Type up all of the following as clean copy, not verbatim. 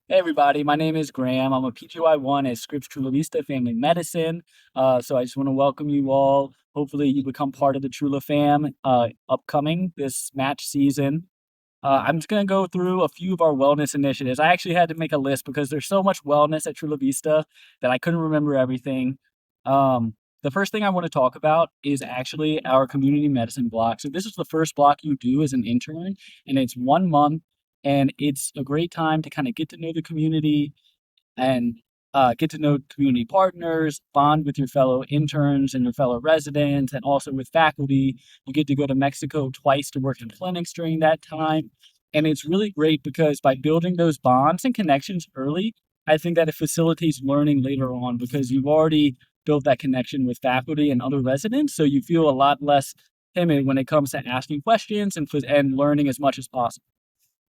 Hey everybody, my name is Graham. I'm a PGY1 at Scripps Chula Vista Family Medicine. So I just want to welcome you all. Hopefully you become part of the Chula fam upcoming this match season. I'm just going to go through a few of our wellness initiatives. I actually had to make a list because there's so much wellness at Chula Vista that I couldn't remember everything. The first thing I want to talk about is actually our community medicine block. So this is the first block you do as an intern, and it's 1 month, and it's a great time to kind of get to know the community and get to know community partners, bond with your fellow interns and your fellow residents, and also with faculty. You get to go to Mexico twice to work in clinics during that time. And it's really great because by building those bonds and connections early, I think that it facilitates learning later on because you've already built that connection with faculty and other residents. So you feel a lot less timid when it comes to asking questions and learning as much as possible.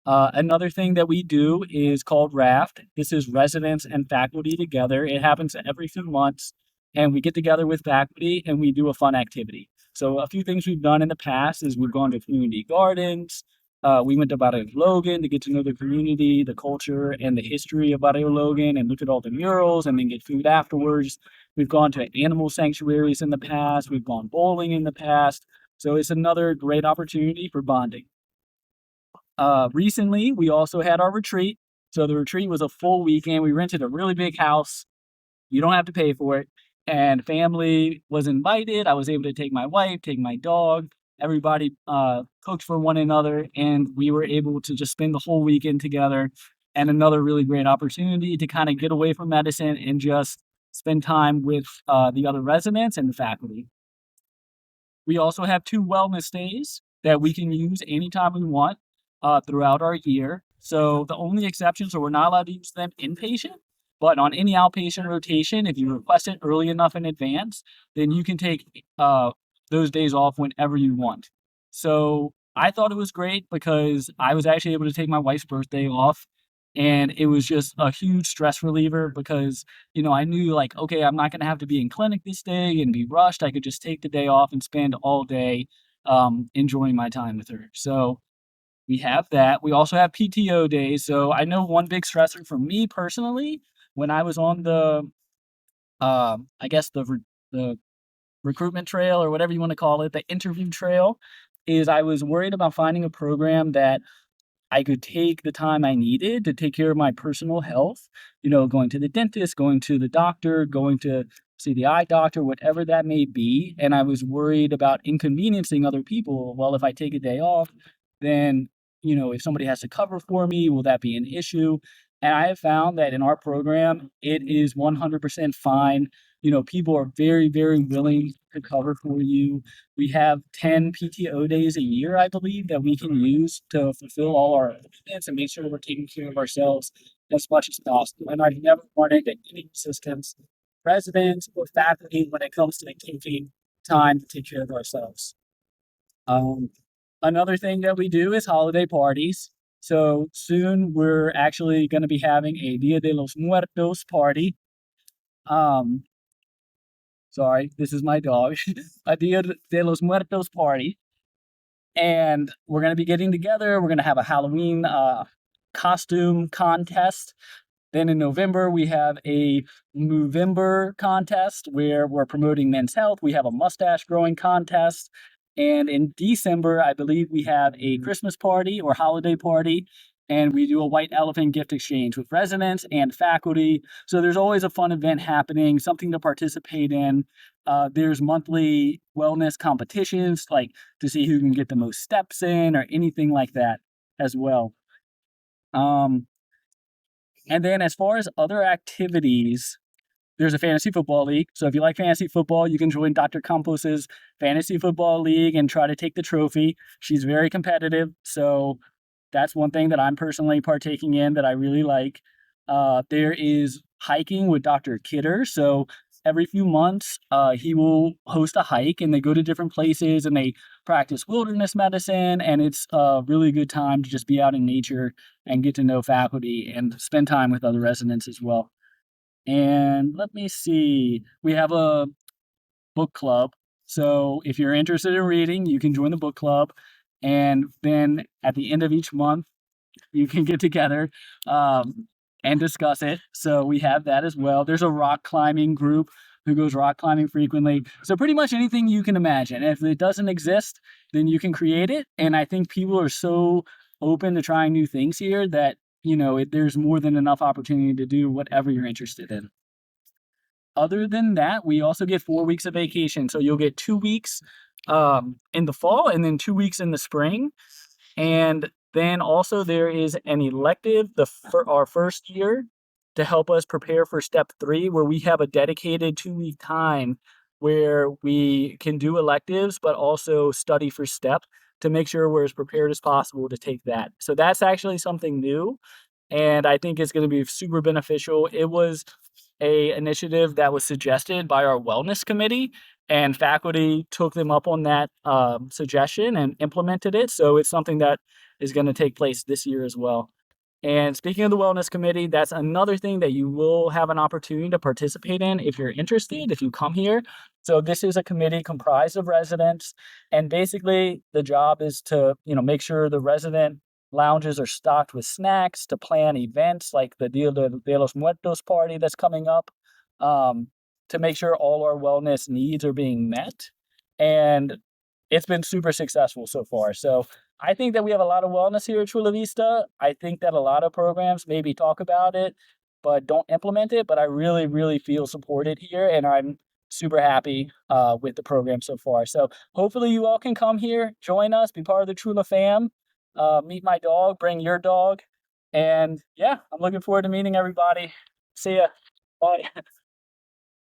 Another thing that we do is called RAFT. This is residents and faculty together. It happens every few months, and we get together with faculty and we do a fun activity. So a few things we've done in the past is we've gone to community gardens. We went to Barrio Logan to get to know the community, the culture, and the history of Barrio Logan, and look at all the murals, and then get food afterwards. We've gone to animal sanctuaries in the past. We've gone bowling in the past. So it's another great opportunity for bonding. Recently, we also had our retreat. So the retreat was a full weekend. We rented a really big house. You don't have to pay for it. And family was invited. I was able to take my wife, take my dog. Everybody cooked for one another, and we were able to just spend the whole weekend together. And another really great opportunity to kind of get away from medicine and just spend time with the other residents and the faculty. We also have two wellness days that we can use anytime we want throughout our year. So the only exceptions are we're not allowed to use them inpatient, but on any outpatient rotation, if you request it early enough in advance, then you can take those days off whenever you want. So I thought it was great because I was actually able to take my wife's birthday off. And it was just a huge stress reliever because, I knew like, okay, I'm not going to have to be in clinic this day and be rushed. I could just take the day off and spend all day enjoying my time with her. So we have that. We also have PTO days. So I know one big stressor for me personally, when I was on I guess the recruitment trail or whatever you want to call it, the interview trail, is I was worried about finding a program that I could take the time I needed to take care of my personal health, going to the dentist, going to the doctor, going to see the eye doctor, whatever that may be. And I was worried about inconveniencing other people. Well, if I take a day off, then, if somebody has to cover for me, will that be an issue? And I have found that in our program, it is 100% fine. People are very, very willing to cover for you. We have 10 PTO days a year, I believe, that we can use to fulfill all our commitments and make sure we're taking care of ourselves as much as possible. And I've never wanted any assistance, residents or faculty, when it comes to taking time to take care of ourselves. Um, Another thing that we do is holiday parties. So soon we're actually going to be having a Dia de los Muertos party. Um, Sorry, this is my dog. A Dia de los Muertos party. And we're going to be getting together. We're going to have a Halloween costume contest. Then in November, we have a Movember contest where we're promoting men's health. We have a mustache growing contest. And in December, I believe we have a Christmas party or holiday party. And we do a white elephant gift exchange with residents and faculty. So there's always a fun event happening, something to participate in. There's monthly wellness competitions, like to see who can get the most steps in or anything like that as well. Um, and then as far as other activities, there's a fantasy football league. So if you like fantasy football, you can join Dr. Campos's fantasy football league and try to take the trophy. She's very competitive. So that's one thing that I'm personally partaking in that I really like. There is hiking with Dr. Kidder. So every few months, he will host a hike and they go to different places and they practice wilderness medicine. And it's a really good time to just be out in nature and get to know faculty and spend time with other residents as well. And let me see, we have a book club. So if you're interested in reading, you can join the book club. And then at the end of each month, you can get together. and discuss it. So we have that as well. There's a rock climbing group who goes rock climbing frequently. So pretty much anything you can imagine. If it doesn't exist, then you can create it. And I think people are so open to trying new things here that, there's more than enough opportunity to do whatever you're interested in. Other than that, we also get 4 weeks of vacation. So you'll get 2 weeks in the fall and then 2 weeks in the spring. And then also there is an elective for our first year to help us prepare for step 3, where we have a dedicated 2-week time where we can do electives, but also study for step to make sure we're as prepared as possible to take that. So that's actually something new. And I think it's going to be super beneficial. It was a initiative that was suggested by our wellness committee, and faculty took them up on that suggestion and implemented it. So it's something that is going to take place this year as well. And speaking of the wellness committee, that's another thing that you will have an opportunity to participate in if you're interested, if you come here. So this is a committee comprised of residents, and basically the job is to, make sure the resident lounges are stocked with snacks, to plan events like the Dia de los Muertos party that's coming up, to make sure all our wellness needs are being met. And it's been super successful so far. So I think that we have a lot of wellness here at Chula Vista. I think that a lot of programs maybe talk about it, but don't implement it. But I really, really feel supported here, and I'm super happy with the program so far. So hopefully you all can come here, join us, be part of the Chula fam, meet my dog, bring your dog. And yeah, I'm looking forward to meeting everybody. See ya. Bye.